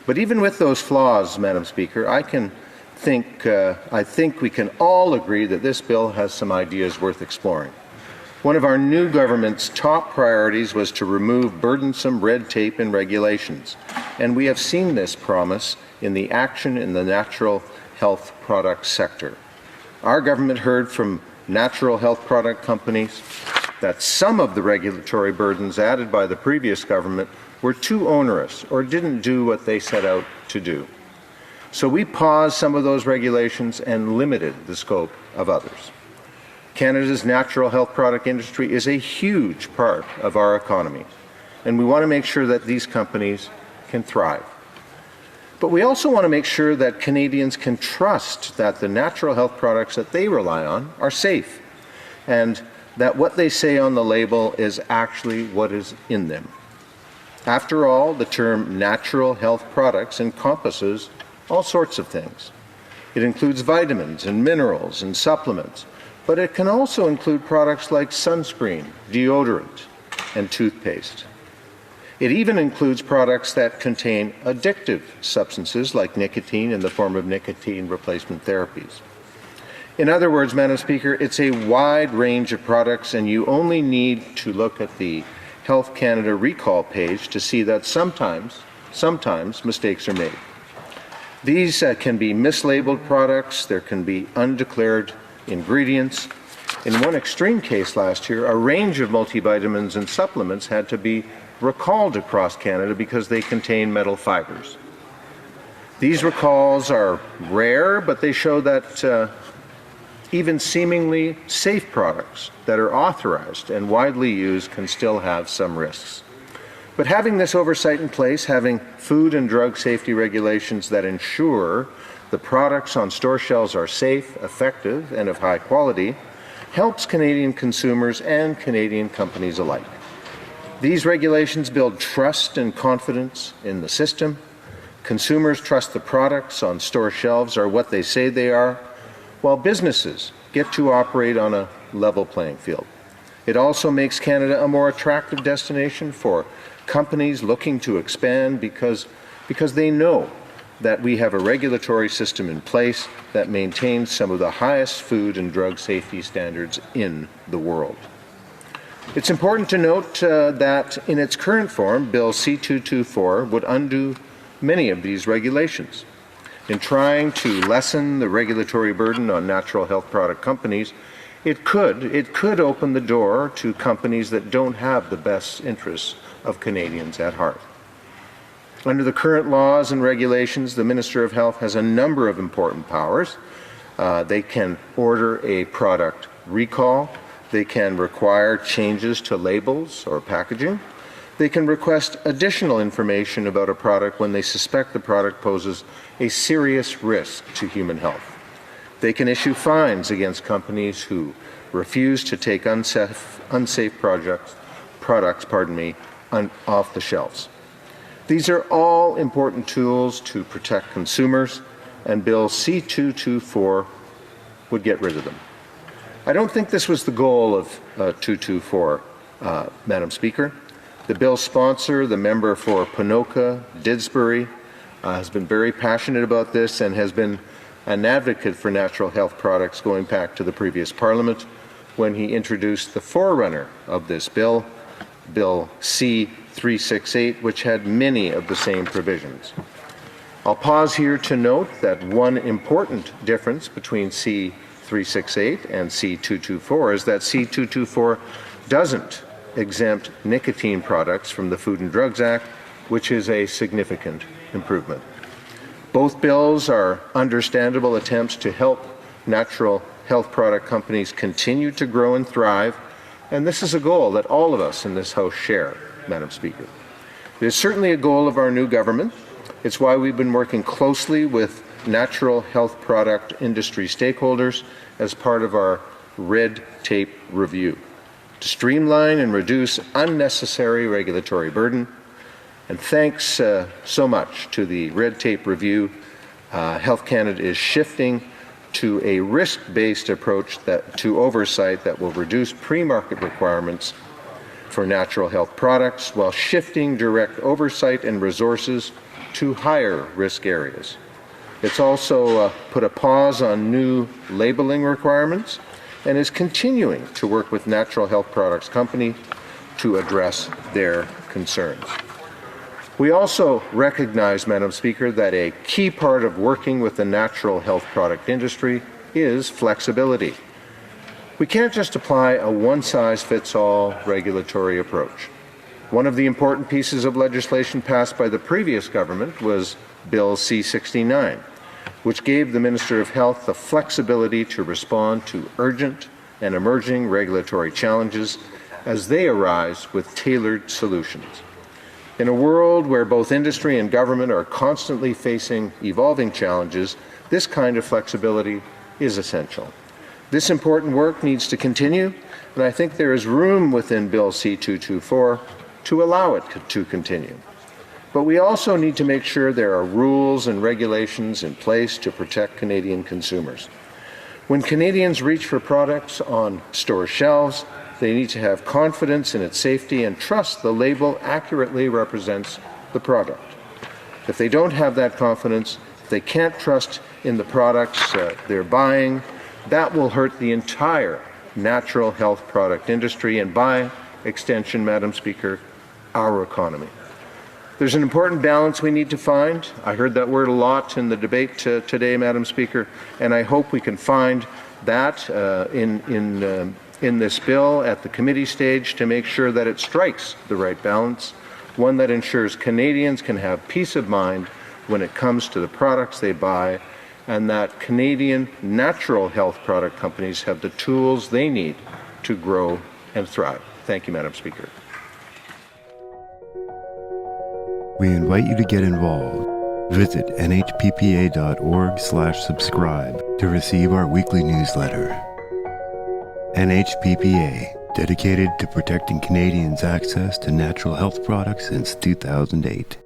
But even with those flaws, Madam Speaker, I think we can all agree that this bill has some ideas worth exploring. One of our new government's top priorities was to remove burdensome red tape and regulations, and we have seen this promise in the action in the natural health product sector. Our government heard from natural health product companies that some of the regulatory burdens added by the previous government were too onerous or didn't do what they set out to do. So we paused some of those regulations and limited the scope of others. Canada's natural health product industry is a huge part of our economy, and we want to make sure that these companies can thrive. But we also want to make sure that Canadians can trust that the natural health products that they rely on are safe, and that what they say on the label is actually what is in them. After all, the term natural health products encompasses all sorts of things. It includes vitamins and minerals and supplements, but it can also include products like sunscreen, deodorant, and toothpaste. It even includes products that contain addictive substances like nicotine in the form of nicotine replacement therapies. In other words, Madam Speaker, it's a wide range of products, and you only need to look at the Health Canada recall page to see that sometimes mistakes are made. These can be mislabeled products, there can be undeclared ingredients. In one extreme case last year, a range of multivitamins and supplements had to be recalled across Canada because they contain metal fibers. These recalls are rare, but they show that even seemingly safe products that are authorized and widely used can still have some risks. But having this oversight in place, having food and drug safety regulations that ensure the products on store shelves are safe, effective, and of high quality, helps Canadian consumers and Canadian companies alike. These regulations build trust and confidence in the system. Consumers trust the products on store shelves are what they say they are, while businesses get to operate on a level playing field. It also makes Canada a more attractive destination for companies looking to expand because they know that we have a regulatory system in place that maintains some of the highest food and drug safety standards in the world. It's important to note that in its current form, Bill C-224 would undo many of these regulations. In trying to lessen the regulatory burden on natural health product companies, it could open the door to companies that don't have the best interests of Canadians at heart. Under the current laws and regulations, the Minister of Health has a number of important powers. They can order a product recall. They can require changes to labels or packaging. They can request additional information about a product when they suspect the product poses a serious risk to human health. They can issue fines against companies who refuse to take unsafe products off the shelves. These are all important tools to protect consumers, and Bill C-224 would get rid of them. I don't think this was the goal of 224, Madam Speaker. The bill's sponsor, the member for Ponoka, Didsbury, has been very passionate about this and has been an advocate for natural health products going back to the previous Parliament when he introduced the forerunner of this bill, Bill C-368, which had many of the same provisions. I'll pause here to note that one important difference between C-368 and C-224 is that C-224 doesn't exempt nicotine products from the Food and Drugs Act, which is a significant improvement. Both bills are understandable attempts to help natural health product companies continue to grow and thrive, and this is a goal that all of us in this House share, Madam Speaker. It is certainly a goal of our new government. It's why we've been working closely with natural health product industry stakeholders as part of our red tape review to streamline and reduce unnecessary regulatory burden. And thanks so much to the red tape review, Health Canada is shifting to a risk-based approach to oversight that will reduce pre-market requirements for natural health products while shifting direct oversight and resources to higher risk areas. It's also put a pause on new labeling requirements and is continuing to work with natural health products company to address their concerns. We also recognize, Madam Speaker, that a key part of working with the natural health product industry is flexibility. We can't just apply a one-size-fits-all regulatory approach. One of the important pieces of legislation passed by the previous government was Bill C-69, which gave the Minister of Health the flexibility to respond to urgent and emerging regulatory challenges as they arise with tailored solutions. In a world where both industry and government are constantly facing evolving challenges, this kind of flexibility is essential. This important work needs to continue, and I think there is room within Bill C-224 to allow it to continue. But we also need to make sure there are rules and regulations in place to protect Canadian consumers. When Canadians reach for products on store shelves, they need to have confidence in its safety and trust the label accurately represents the product. If they don't have that confidence, if they can't trust in the products they're buying, that will hurt the entire natural health product industry and, by extension, Madam Speaker, our economy. There's an important balance we need to find. I heard that word a lot in the debate today, Madam Speaker, and I hope we can find that in this bill at the committee stage to make sure that it strikes the right balance, one that ensures Canadians can have peace of mind when it comes to the products they buy, and that Canadian natural health product companies have the tools they need to grow and thrive. Thank you, Madam Speaker. We invite you to get involved. Visit nhppa.org/subscribe to receive our weekly newsletter. NHPPA, dedicated to protecting Canadians' access to natural health products since 2008.